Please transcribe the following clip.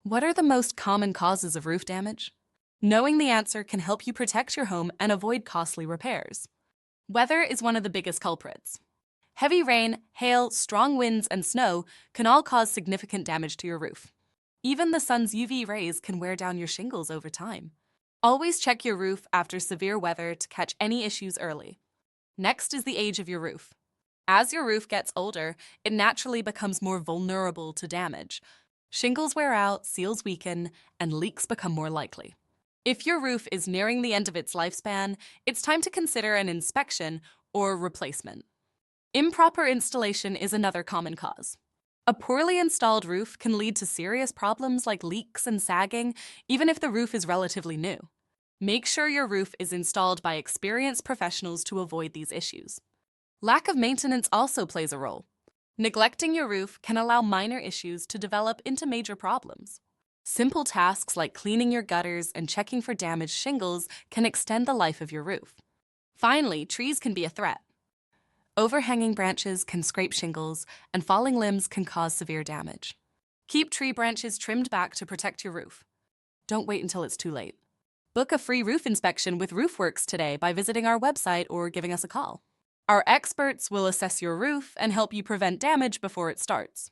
What are the most common causes of roof damage? Knowing the answer can help you protect your home and avoid costly repairs. Weather is one of the biggest culprits. Heavy rain, hail, strong winds, and snow can all cause significant damage to your roof. Even the sun's UV rays can wear down your shingles over time. Always check your roof after severe weather to catch any issues early. Next is the age of your roof. As your roof gets older, it naturally becomes more vulnerable to damage. Shingles wear out, seals weaken, and leaks become more likely. If your roof is nearing the end of its lifespan, it's time to consider an inspection or replacement. Improper installation is another common cause. A poorly installed roof can lead to serious problems like leaks and sagging, even if the roof is relatively new. Make sure your roof is installed by experienced professionals to avoid these issues. Lack of maintenance also plays a role. Neglecting your roof can allow minor issues to develop into major problems. Simple tasks like cleaning your gutters and checking for damaged shingles can extend the life of your roof. Finally, trees can be a threat. Overhanging branches can scrape shingles, and falling limbs can cause severe damage. Keep tree branches trimmed back to protect your roof. Don't wait until it's too late. Book a free roof inspection with RoofWorks today by visiting our website or giving us a call. Our experts will assess your roof and help you prevent damage before it starts.